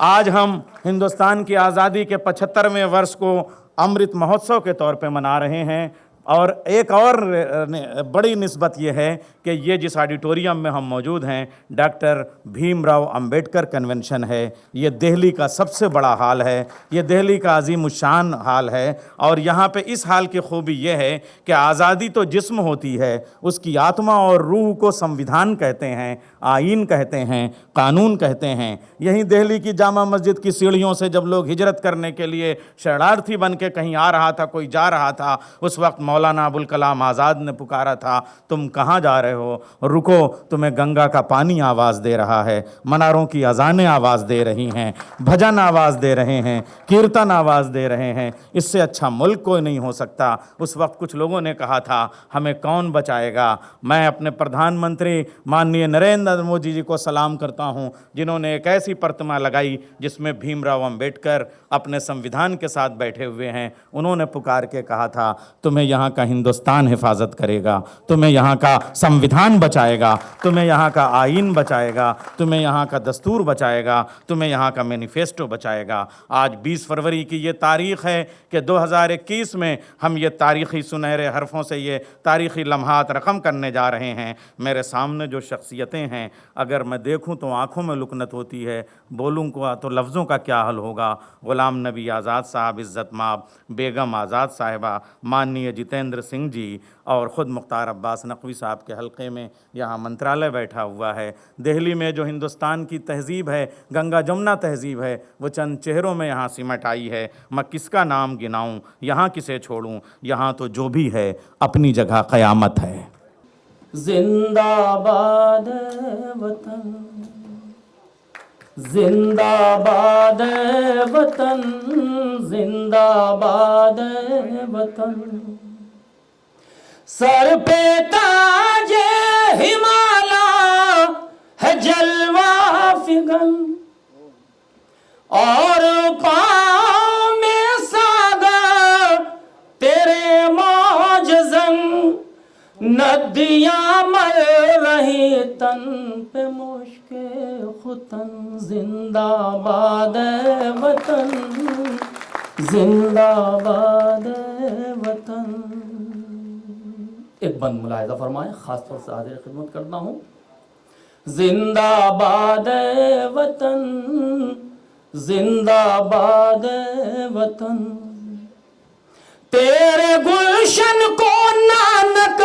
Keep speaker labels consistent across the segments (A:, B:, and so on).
A: आज हम हिंदुस्तान की आज़ादी के 75वें वर्ष को अमृत महोत्सव के तौर पे मना रहे हैं। और एक और बड़ी निस्बत ये है कि ये जिस ऑडिटोरियम में हम मौजूद हैं, डॉक्टर भीमराव अंबेडकर कन्वेंशन है। ये दिल्ली का सबसे बड़ा हाल है, ये दिल्ली का अजीमुशान हाल है। और यहाँ पे इस हाल की खूबी ये है कि आज़ादी तो जिस्म होती है, उसकी आत्मा और रूह को संविधान कहते हैं, आईन कहते हैं, कानून कहते हैं। यहीं दिल्ली की जामा मस्जिद की सीढ़ियों से जब लोग हिजरत करने के लिए शरणार्थी बन के कहीं आ रहा था, कोई जा रहा था, उस वक्त मौलाना अबुल कलाम आज़ाद ने पुकारा था, तुम कहाँ जा रहे हो, रुको, तुम्हें गंगा का पानी आवाज़ दे रहा है, मनारों की अजानें आवाज़ दे रही हैं, भजन आवाज़ दे रहे हैं, कीर्तन आवाज़ दे रहे हैं। इससे अच्छा मुल्क कोई नहीं हो सकता। उस वक्त कुछ लोगों ने कहा था, हमें कौन बचाएगा। मैं अपने प्रधानमंत्री माननीय नरेंद्र मोदी जी को सलाम करता हूं, जिन्होंने एक ऐसी प्रतिमा लगाई जिसमें भीमराव अंबेडकर अपने संविधान के साथ बैठे हुए हैं। उन्होंने पुकार के कहा था, तुम्हें यहाँ का हिंदुस्तान हिफाजत करेगा, तुम्हें यहाँ का संविधान बचाएगा, तुम्हें यहाँ का आईन बचाएगा, तुम्हें यहाँ का दस्तूर बचाएगा, तुम्हें यहाँ का मैनिफेस्टो बचाएगा। आज 20 फरवरी की ये तारीख़ है कि 2021 में हम ये तारीख़ी सुनहरे हरफों से ये तारीख़ी लम्हात रकम करने जा रहे हैं। मेरे सामने जो शख्सियतें हैं, अगर मैं देखूं तो आँखों में लुकनत होती है, बोलूँ को तो लफ्ज़ों का क्या हल होगा। ग़ुलाम नबी आज़ाद साहब, इज़्ज़त माब बेगम आज़ाद साहिबा, माननीय जितेंद्र सिंह जी और ख़ुद मुख्तार अब्बास नकवी साहब के हल्के में यहाँ मंत्रालय बैठा हुआ है। दिल्ली में जो हिंदुस्तान की तहज़ीब है, गंगा जमुना तहज़ीब है, वो चंद चेहरों में यहाँ सिमट आई है। मैं किसका नाम गिनाऊँ, यहाँ किसे छोड़ूँ, यहाँ तो जो भी है अपनी जगह क़यामत है।
B: जिंदाबाद वतन, जिंदाबाद वतन, जिंदाबाद वतन। सर पे ताज हिमालय है जलवा फिगन, और पाँव में सागर तेरे मौजज़न। नदियाँ मर रही तन पे मुश्के खुतन। जिंदाबाद वतन, जिंदाबाद वतन। एक बंद मुलाहिज़ा फरमाएं, खास तौर से हाज़िर खिदमत करता हूँ। जिंदाबाद वतन, जिंदाबाद वतन। तेरे गुलशन को नानक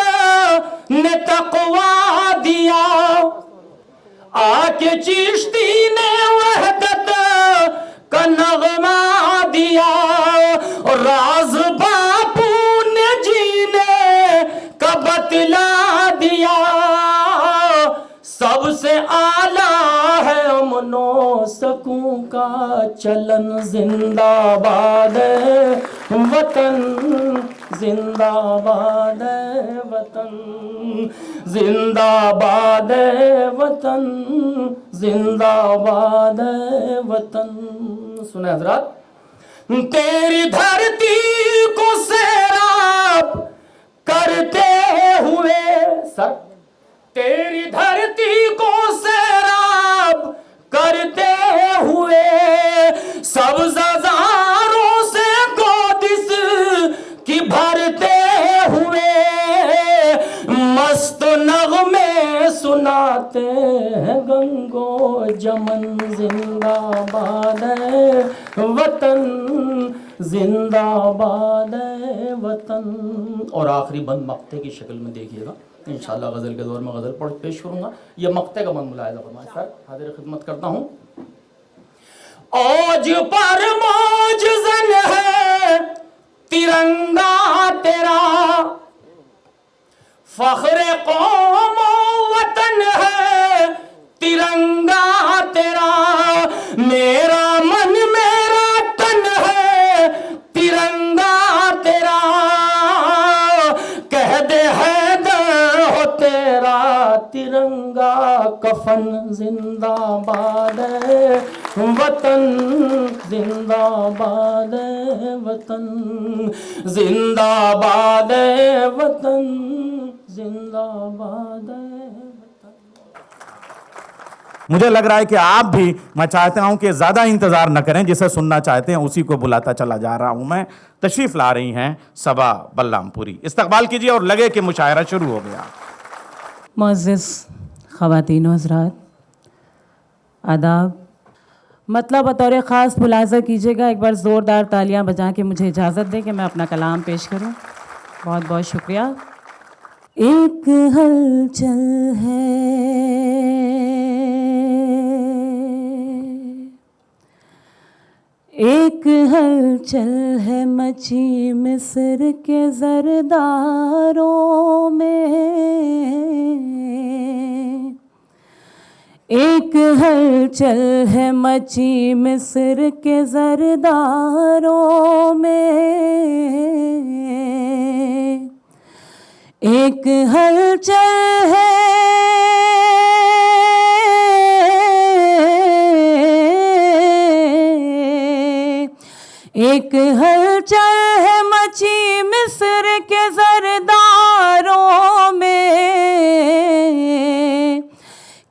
B: ने तक़वा दिया, आके चिश्ती ने वहदत का नगमा दिया। और राज बापू ने जीने का बतला दिया, सबसे आला है अमनो सकूं का चलन। जिंदाबाद वतन, जिंदाबाद वतन, जिंदाबाद वतन, जिंदाबाद वतन। सुने हजरात, तेरी धरती को सैराब करते हुए सर, तेरी धरती को सैराब करते हुए सब्ज़ारों से गोदिस की भरते हुए मस्त नगमे सुनाते हैं गंगो जमन। जिंदाबाद वतन, जिंदाबाद वतन। और आखिरी बंद मक्ते की शक्ल में देखिएगा, इंशाअल्लाह गज़ल के दौर में गज़ल पढ़ पेश करूँगा। यह मक्ते का बंद मुलाहिज़ा फरमाएं सर, हाज़िर खिदमत करता हूँ। औज पर मौजज़न है तिरंगा तेरा, फ़ख्र कौम वतन है तिरंगा तेरा। मेरा मन मेरा तन है तिरंगा तेरा, कह दे हैदर हो तेरा तिरंगा कफन। जिंदाबाद वतन, जिंदाबाद वतन, जिंदाबाद वतन, जिंदाबाद वतन।
A: मुझे लग रहा है कि आप भी, मैं चाहता हूं कि ज़्यादा इंतज़ार न करें, जिसे सुनना चाहते हैं उसी को बुलाता चला जा रहा हूं मैं। तशरीफ़ ला रही हैं सबा बल्लामपुरी, इस्तकबाल कीजिए और लगे कि मुशायरा शुरू हो गया।
C: मुअज़्ज़िज़ ख़वातीन व हज़रात, आदाब। मतलब बतौर ख़ास मुलाहज़ा कीजिएगा, एक बार ज़ोरदार तालियां बजा के मुझे इजाज़त दें कि मैं अपना कलाम पेश करूं। बहुत बहुत शुक्रिया। एक हलचल है, एक हलचल है मची मिस्र के ज़रदारों में, एक हलचल है मची मिस्र के ज़रदारों में, एक हलचल है, एक हलचल है मची मिस्र के ज़रदारों में,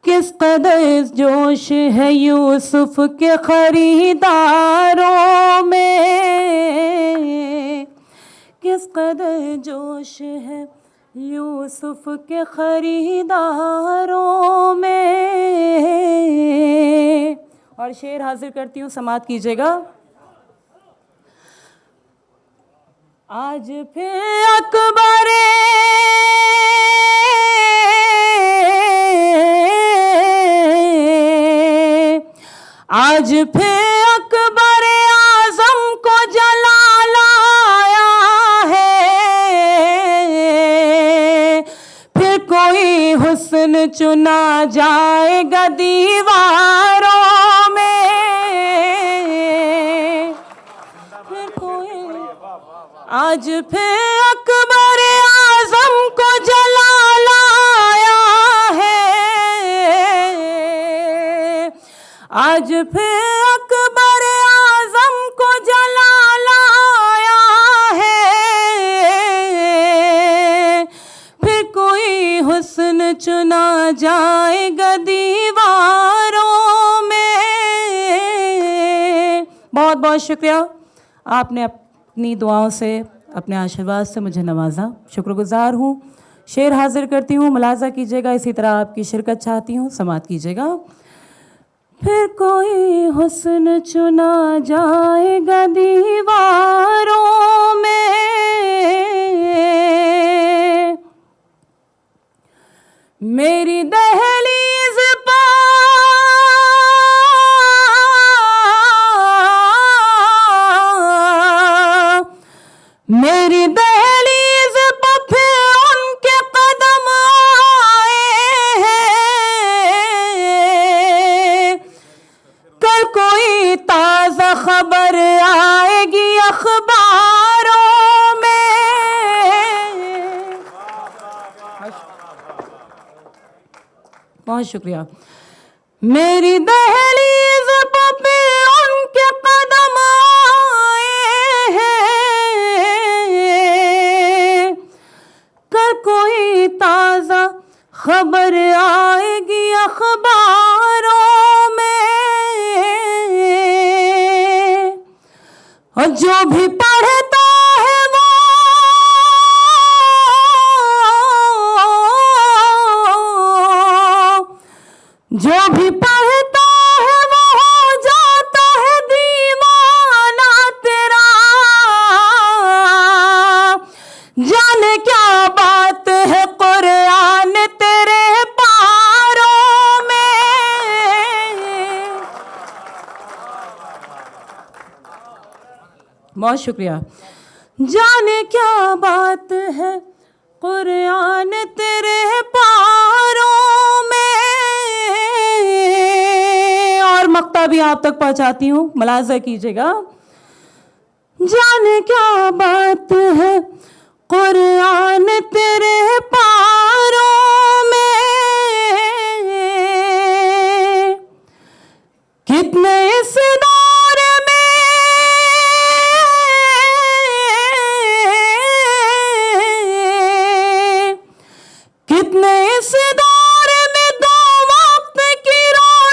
C: किस कदर जोश है यूसुफ के खरीदारों में, किस कदर जोश है यूसुफ के खरीदारों में। और शेर हाजिर करती हूँ, समात कीजिएगा। आज फिर अकबरे आज फिर अकबर आज़म को जला लाया है, फिर कोई हुस्न चुना जाएगा दीवारों में, फिर कोई आज फिर अकबर आज़म को जला लाया है, आज फिर अकबर आज़म को जला लाया है, फिर कोई हुस्न चुना जाएगा दीवारों में। बहुत बहुत शुक्रिया, आपने अपनी दुआओं से, अपने आशीर्वाद से मुझे नवाजा, शुक्रगुजार हूँ। शेर हाजिर करती हूँ, मुलाजा कीजिएगा, इसी तरह आपकी शिरकत चाहती हूँ, समात कीजिएगा। फिर कोई हुस्न चुना जाएगा दीवारों में, मेरी दहलीज़ पर मेरी दहलीज़ पर फिर उनके कदम आए हैं, कल कोई ताज़ा खबर आएगी अखबारों में। बहुत शुक्रिया। मेरी दहलीज़ पर फिर उनके कदम आए हैं, कल कोई ताज़ा खबर आएगी अखबारों में, और जो भी पढ़ता है वो जो भी पढ़ता है वो हो जाता है दीवाना तेरा, जाने क्या बात है कुरान तेरे पारों में। बहुत शुक्रिया। जाने क्या बात है कुरान तेरे पारों में। और मक्ता भी आप तक पहुंचाती हूँ, मुलाजा कीजिएगा। जाने क्या बात है कुरान तेरे पारों में, कितने इस दौर में कितने इस दौर में दो वक्त की रोटी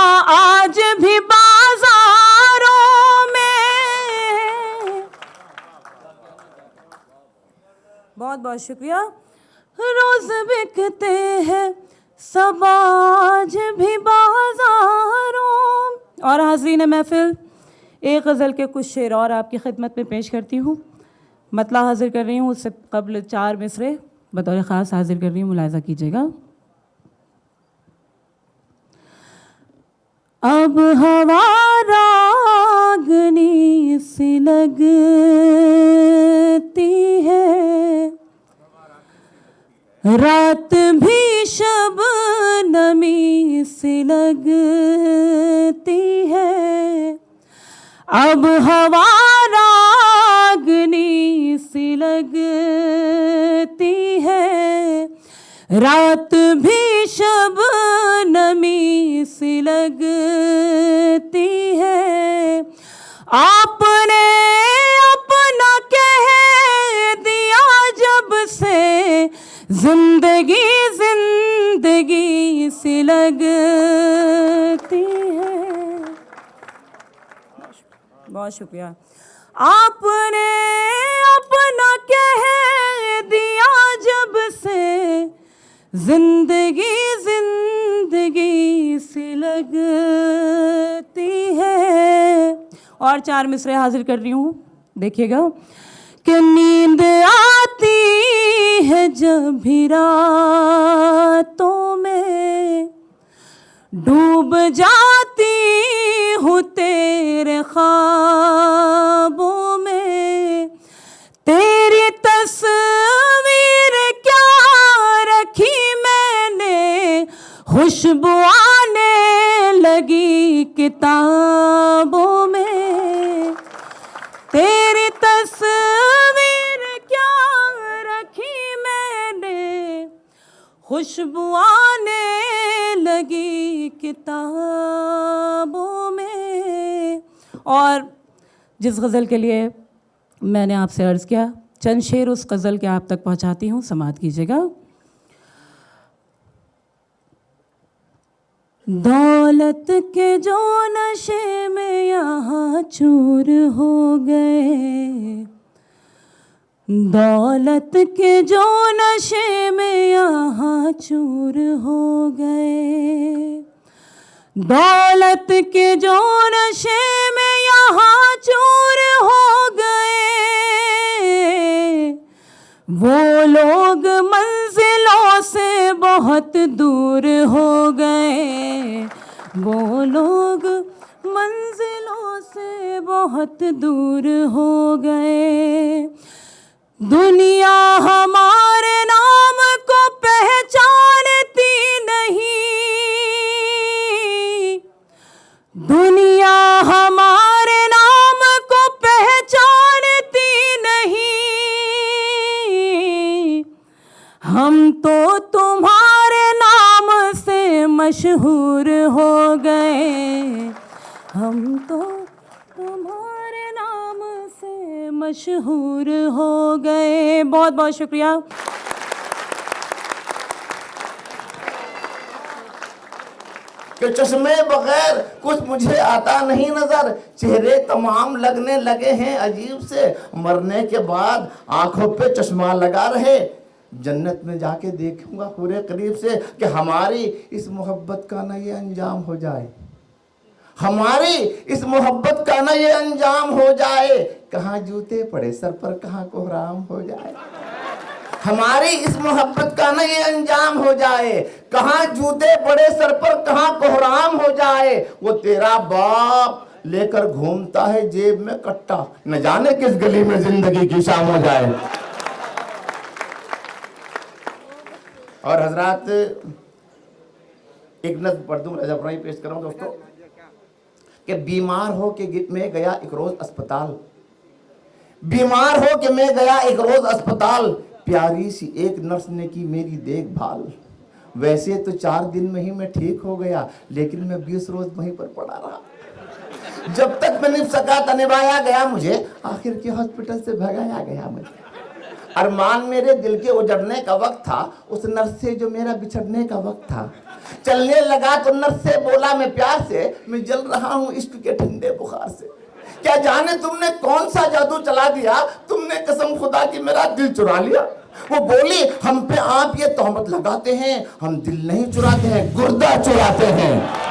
C: आज भी बाजारों में। बहुत बहुत शुक्रिया। रोज बिकते हैं सब आज भी बाजारों। और हाज़रीन महफिल, एक गज़ल के कुछ शेर और आपकी खिदमत में पेश करती हूँ। मतला हाजिर कर रही हूँ, उससे कबल 4 मिसरे बतौर ख़ास हाजिर कर रही हूँ, मुलाहिज़ा कीजिएगा। अब हवा रागनी सी लगती है, रात भी शबनमी सी लगती है। अब हवा रागनी सी लगती है, रात भी शबनमी सी लगती है। आपने अपना कह दिया जब से, जिंदगी जिंदगी सी लगती है। बहुत शुक्रिया। आपने अपना कह दिया जब से, जिंदगी जिंदगी सी लगती है। और 4 मिसरे हाजिर कर रही हूँ, देखिएगा। कि नींद आती है जब भी रातों में, डूब जाती हूँ तेरे ख्वाबों में। तेरी तस्वीर क्या रखी मैंने, खुशबू आने लगी किताबों में। तेरी तस्वीर क्या रखी मैंने, खुशबू आने लगी किताबों में। और जिस गज़ल के लिए मैंने आपसे अर्ज़ किया, चंद शेर उस गज़ल के आप तक पहुंचाती हूँ, समाअत कीजिएगा। दौलत के जो नशे में यहाँ चूर हो गए, दौलत के जो नशे में यहाँ चूर हो गए। दौलत के जो नशे में यहाँ चूर हो गए, वो लोग मंजिलों से बहुत दूर हो गए। वो लोग मंजिलों से बहुत दूर हो गए। दुनिया हमारे नाम को पहचानती नहीं, दुनिया हमारे नाम को पहचानती नहीं। हम तो तुम्हारे नाम से मशहूर हो गए। हम तो तुम्हारे नाम से मशहूर हो गए। बहुत बहुत शुक्रिया।
D: कि चश्मे बगैर कुछ मुझे आता नहीं नजर, चेहरे तमाम लगने लगे हैं अजीब से, मरने के बाद आंखों पे चश्मा लगा रहे। जन्नत में जाके देखूंगा पूरे करीब से कि हमारी इस मोहब्बत का ना ये अंजाम हो जाए, हमारी इस मोहब्बत का ना ये अंजाम हो जाए। कहाँ जूते पड़े सर पर, कहाँ कोहराम हो जाए। हमारी इस मोहब्बत का ना ये अंजाम हो जाए, कहाँ जूते पड़े सर पर, कहाँ कोहराम हो जाए। वो तेरा बाप लेकर घूमता है जेब में कट्टा, न जाने किस गली में जिंदगी की शाम हो जाए। और हजरात, एक नज़्म पढ़ दूं, रज़ा पेश कर रहा हूं दोस्तों। कि बीमार हो के मैं गया एक रोज अस्पताल, बीमार हो के मैं गया एक रोज अस्पताल। प्यारी सी एक नर्स ने की मेरी देखभाल। वैसे तो 4 दिन में ही मैं ठीक हो गया, लेकिन मैं 20 रोज वहीं पर पड़ा रहा। जब तक मैं निभ सका था निभाया गया मुझे, आखिर के हॉस्पिटल से भगाया गया मुझे। अरमान मेरे दिल के उजड़ने का वक्त था, उस नर्स से जो मेरा बिछड़ने का वक्त था। चलने लगा तो नर्स से बोला मैं प्यार से, मैं जल रहा हूँ इश्क के ठंडे बुखार से। क्या जाने तुमने कौन सा जादू चला दिया, तुमने कसम खुदा की मेरा दिल चुरा लिया। वो बोली हम पे आप ये तोहमत लगाते हैं, हम दिल नहीं चुराते हैं, गुर्दा चुराते हैं।